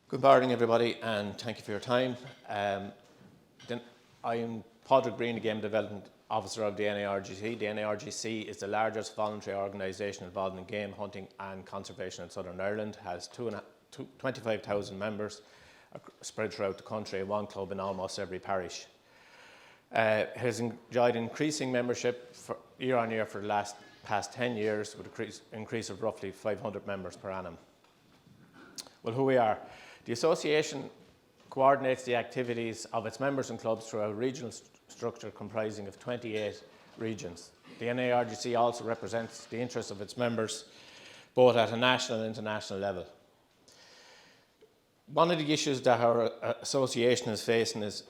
Good morning, everybody, and thank you for your time. I am Padraig Breen, the Game Development Officer of the NARGC. The NARGC is the largest voluntary organisation involved in game hunting and conservation in Southern Ireland, has 25,000 members spread throughout the country, one club in almost every parish. It has enjoyed increasing membership year on year for the past 10 years, with an increase of roughly 500 members per annum. Well, who we are. The association coordinates the activities of its members and clubs through a regional structure comprising of 28 regions. The NARGC also represents the interests of its members both at a national and international level. One of the issues that our association is facing is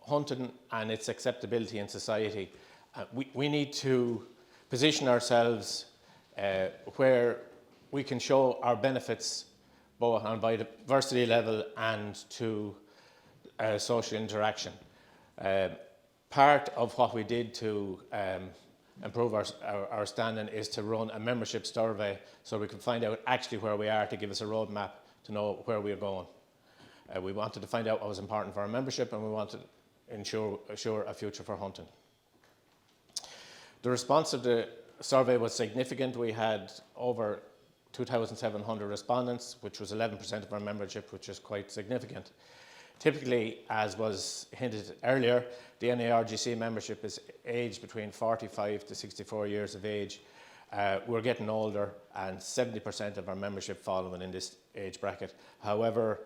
hunting and its acceptability in society. We need to position ourselves where we can show our benefits both on biodiversity level and to social interaction. Part of what we did to improve our standing is to run a membership survey so we can find out actually where we are, to give us a roadmap to know where we are going. We wanted to find out what was important for our membership, and we wanted to ensure a future for hunting. The response of the survey was significant. We had over 2,700 respondents, which was 11% of our membership, which is quite significant. Typically, as was hinted earlier, the NARGC membership is aged between 45 to 64 years of age. We're getting older, and 70% of our membership fall within this age bracket. However,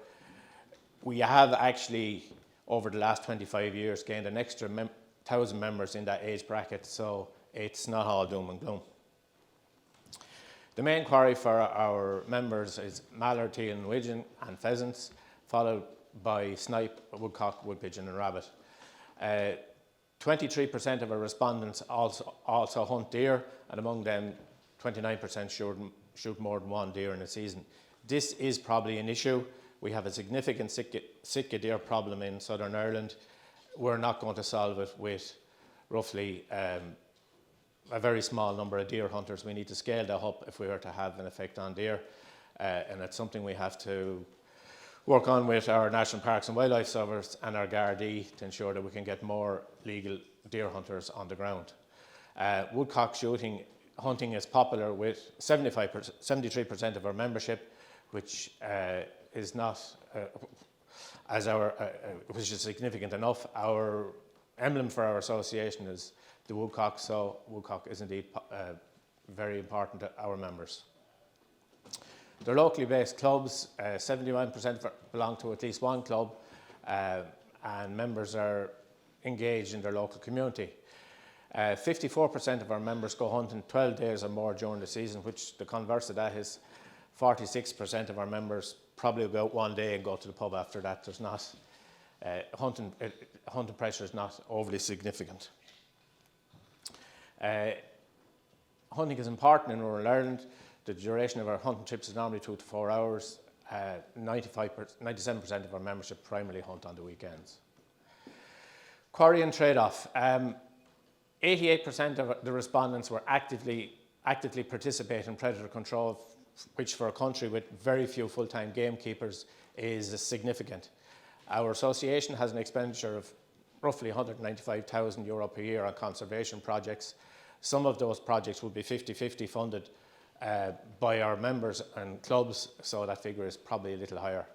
we have actually, over the last 25 years, gained an extra 1,000 members in that age bracket, so it's not all doom and gloom. The main quarry for our members is mallard, teal, widgeon and pheasants, followed by snipe, woodcock, wood pigeon and rabbit. 23% of our respondents also hunt deer, and among them 29% shoot more than one deer in a season. This is probably an issue. We have a significant sitka deer problem in Southern Ireland. We're not going to solve it with roughly a very small number of deer hunters. We need to scale that up if we were to have an effect on deer, and it's something we have to work on with our National Parks and Wildlife Service and our Gardaí to ensure that we can get more legal deer hunters on the ground. Woodcock hunting is popular with 73% of our membership, which is not which is significant enough. Our emblem for our association is the woodcock, so woodcock is indeed very important to our members. They're locally based clubs. 71% belong to at least one club, and members are engaged in their local community. 54% of our members go hunting 12 days or more during the season, which the converse of that is 46% of our members probably go out one day and go to the pub after that. There's not hunting pressure is not overly significant. Hunting is important in rural Ireland. The duration of our hunting trips is normally 2 to 4 hours. 97% of our membership primarily hunt on the weekends. Quarry and trade-off. 88% of the respondents were actively participate in predator control, which for a country with very few full-time gamekeepers is significant. Our association has an expenditure of roughly €195,000 per year on conservation projects. Some of those projects will be 50-50 funded by our members and clubs, so that figure is probably a little higher.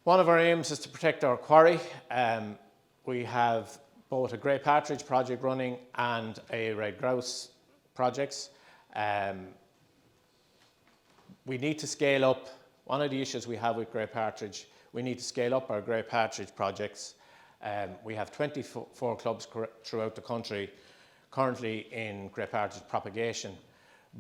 One of our aims is to protect our quarry. We have both a grey partridge project running and a red grouse projects. We need to scale up. One of the issues we have with grey partridge, we need to scale up our grey partridge projects. We have 24 clubs throughout the country currently in grey partridge propagation,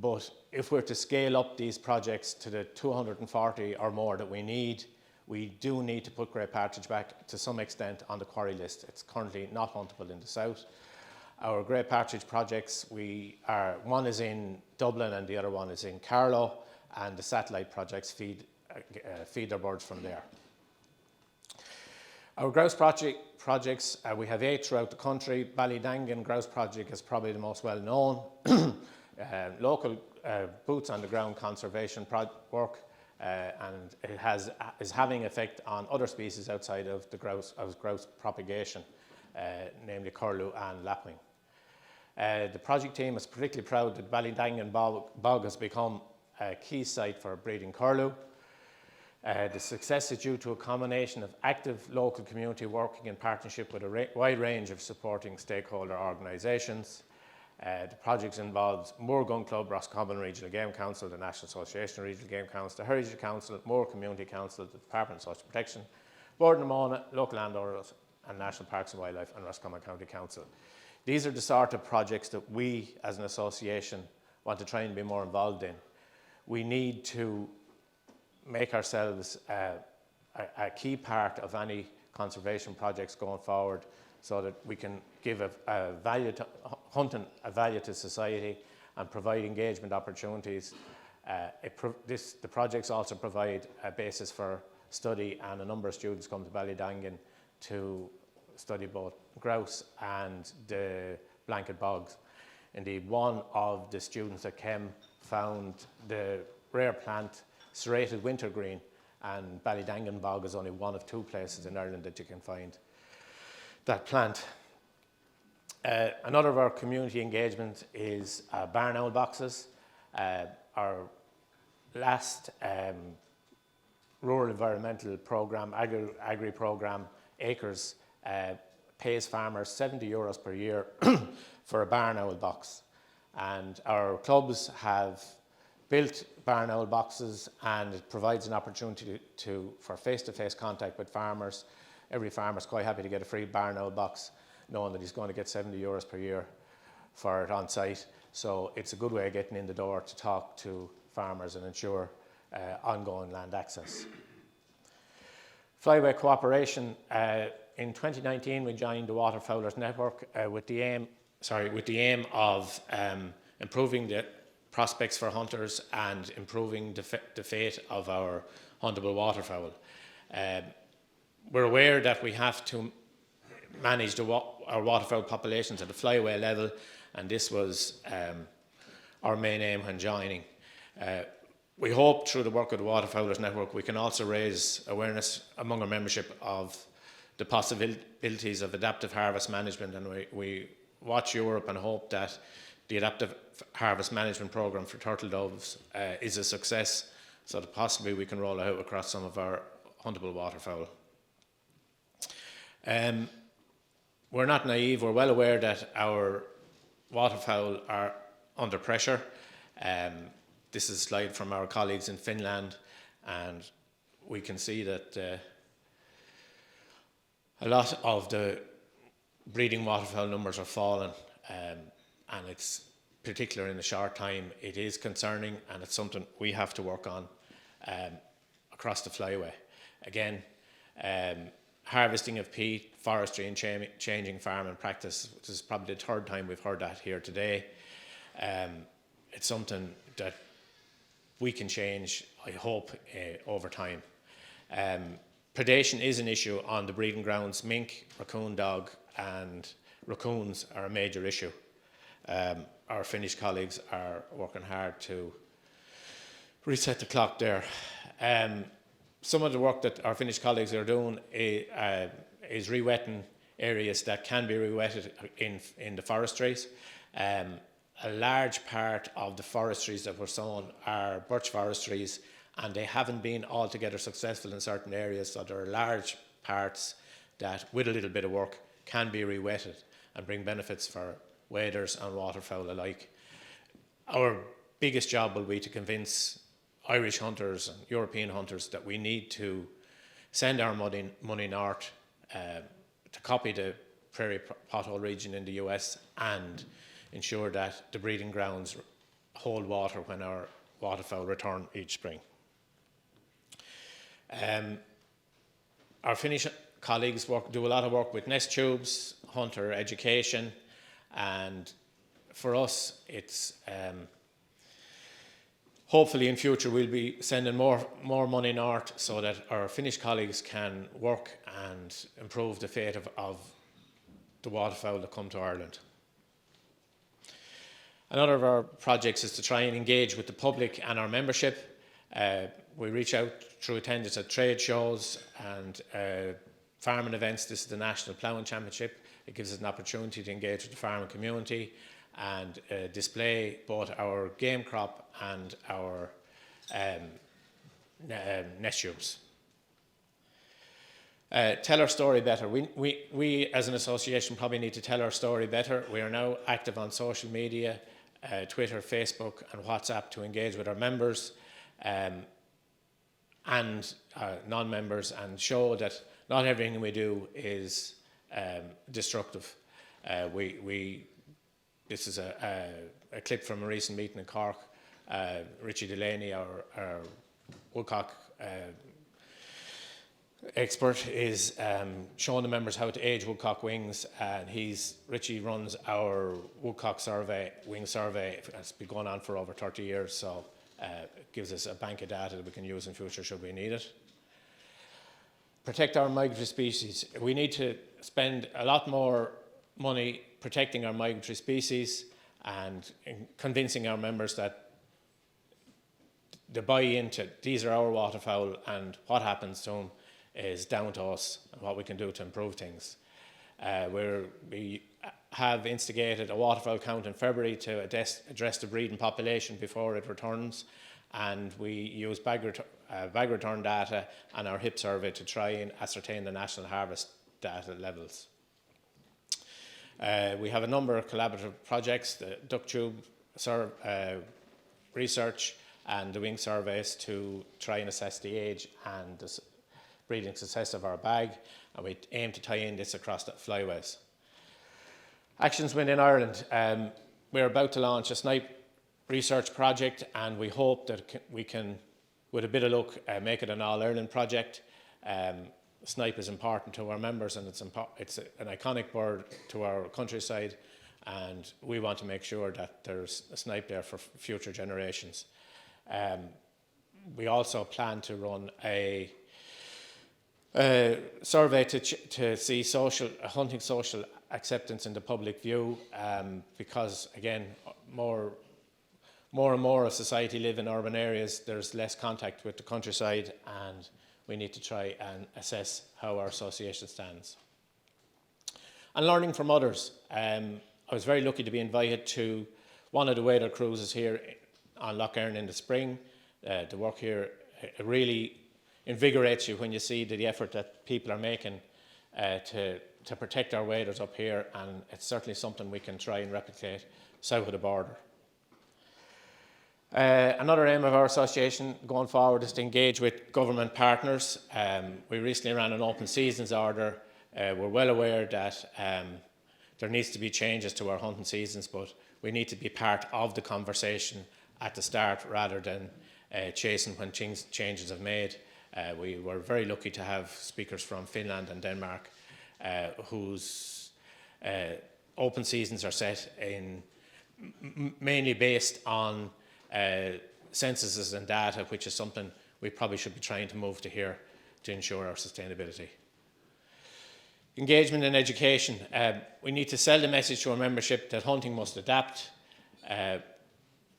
but if we're to scale up these projects to the 240 or more that we do need to put grey partridge back to some extent on the quarry list. It's currently not huntable in the south. Our grey partridge projects, one is in Dublin and the other one is in Carlow, and the satellite projects feed their birds from there. Our grouse projects, we have 8 throughout the country. Ballydangan Grouse Project is probably the most well known. Local boots on the ground conservation work. and it is having effect on other species outside of the grouse propagation, namely curlew and lapwing. The project team is particularly proud that Ballydangan Bog has become a key site for breeding curlew. The success is due to a combination of active local community working in partnership with a wide range of supporting stakeholder organisations. The project involves Moore Gun Club, Roscommon Regional Game Council, the National Association of Regional Game Council, the Heritage Council, Moore Community Council, the Department of Social Protection, Board na Móna, local landowners and National Parks and Wildlife and Roscommon County Council. These are the sort of projects that we as an association want to try and be more involved in. We need to make ourselves a key part of any conservation projects going forward, so that we can give a value to hunting, a value to society, and provide engagement opportunities. The projects also provide a basis for study, and a number of students come to Ballydangan to study both grouse and the blanket bogs. Indeed, one of the students that came found the rare plant serrated wintergreen, and Ballydangan Bog is only one of 2 places in Ireland that you can find that plant. Another of our community engagement is barn owl boxes. Our last rural environmental programme, agri programme, Acres, pays farmers €70 per year for a barn owl box. And our clubs have built barn owl boxes, and it provides an opportunity for face-to-face contact with farmers. Every farmer is quite happy to get a free barn owl box, knowing that he's going to get €70 per year for it on site. So it's a good way of getting in the door to talk to farmers and ensure ongoing land access. Flyway cooperation. In 2019, we joined the Waterfowlers Network with the aim of improving the prospects for hunters and improving the fate of our huntable waterfowl. We're aware that we have to manage our waterfowl populations at the flyway level, and this was our main aim when joining. We hope through the work of the Waterfowlers Network we can also raise awareness among our membership of the possibilities of adaptive harvest management, and we watch Europe and hope that the adaptive harvest management programme for turtle doves is a success, so that possibly we can roll it out across some of our huntable waterfowl. We're not naive. We're well aware that our waterfowl are under pressure. This is a slide from our colleagues in Finland, and we can see that a lot of the breeding waterfowl numbers are falling, and it's particular in a short time. It is concerning, and it's something we have to work on across the flyway. Again, harvesting of peat, forestry and changing farming practice. This is probably the 3rd time we've heard that here today. It's something that we can change, I hope, over time. Predation is an issue on the breeding grounds. Mink, raccoon dog and raccoons are a major issue. Our Finnish colleagues are working hard to reset the clock there. Some of the work that our Finnish colleagues are doing is re-wetting areas that can be re-wetted in the forestries. A large part of the forestries that were sown are birch forestries, and they haven't been altogether successful in certain areas, so there are large parts that, with a little bit of work, can be re-wetted and bring benefits for waders and waterfowl alike. Our biggest job will be to convince Irish hunters and European hunters that we need to send our money north to copy the prairie pothole region in the US and ensure that the breeding grounds hold water when our waterfowl return each spring. Our Finnish colleagues do a lot of work with nest tubes, hunter education, and for us it's hopefully in future we'll be sending more money north so that our Finnish colleagues can work and improve the fate of the waterfowl that come to Ireland. Another of our projects is to try and engage with the public and our membership. We reach out through attendance at trade shows and farming events. This is the National Ploughing Championship. It gives us an opportunity to engage with the farming community and display both our game crop and our nest tubes. Tell our story better. We as an association probably need to tell our story better. We are now active on social media, Twitter, Facebook and WhatsApp to engage with our members and non-members, and show that not everything we do is destructive. This is a clip from a recent meeting in Cork. Richie Delaney, our woodcock expert, is showing the members how to age woodcock wings, and Richie runs our woodcock survey, wing survey. It's been going on for over 30 years, so it gives us a bank of data that we can use in future should we need it. Protect our migratory species. We need to spend a lot more money protecting our migratory species and convincing our members that they buy into these are our waterfowl, and what happens to them is down to us and what we can do to improve things. We have instigated a waterfowl count in February to address the breeding population before it returns, and we use bag return data and our HIP survey to try and ascertain the national harvest data levels. We have a number of collaborative projects, the duck tube research and the wing surveys to try and assess the age and the breeding success of our bag, and we aim to tie in this across the flyways. Actions within Ireland. We're about to launch a snipe research project, and we hope that we can, with a bit of luck, make it an all-Ireland project. Snipe is important to our members, and it's an iconic bird to our countryside, and we want to make sure that there's a snipe there for future generations. We also plan to run a survey to see hunting social acceptance in the public view, because again, more and more of society live in urban areas. There's less contact with the countryside, and we need to try and assess how our association stands. And learning from others. I was very lucky to be invited to one of the wader cruises here on Lough Erne in the spring. The work here really invigorates you when you see the effort that people are making to protect our waders up here, and it's certainly something we can try and replicate south of the border. Another aim of our association going forward is to engage with government partners. We recently ran an open seasons order. We're well aware that there needs to be changes to our hunting seasons, but we need to be part of the conversation at the start rather than chasing when changes have made. We were very lucky to have speakers from Finland and Denmark whose open seasons are set in mainly based on censuses and data, which is something we probably should be trying to move to here to ensure our sustainability. Engagement and education. We need to sell the message to our membership that hunting must adapt,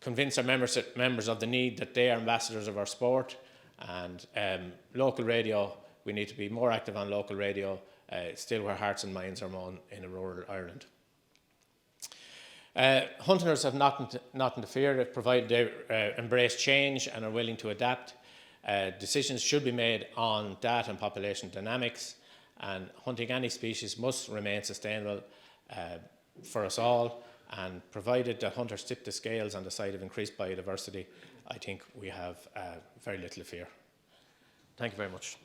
convince our members of the need that they are ambassadors of our sport, and local radio, we need to be more active on local radio, still where hearts and minds are won in rural Ireland. Hunters have nothing to fear, provided they embrace change and are willing to adapt. Decisions should be made on data and population dynamics, and hunting any species must remain sustainable for us all, and provided that hunters tip the scales on the side of increased biodiversity, I think we have very little to fear. Thank you very much.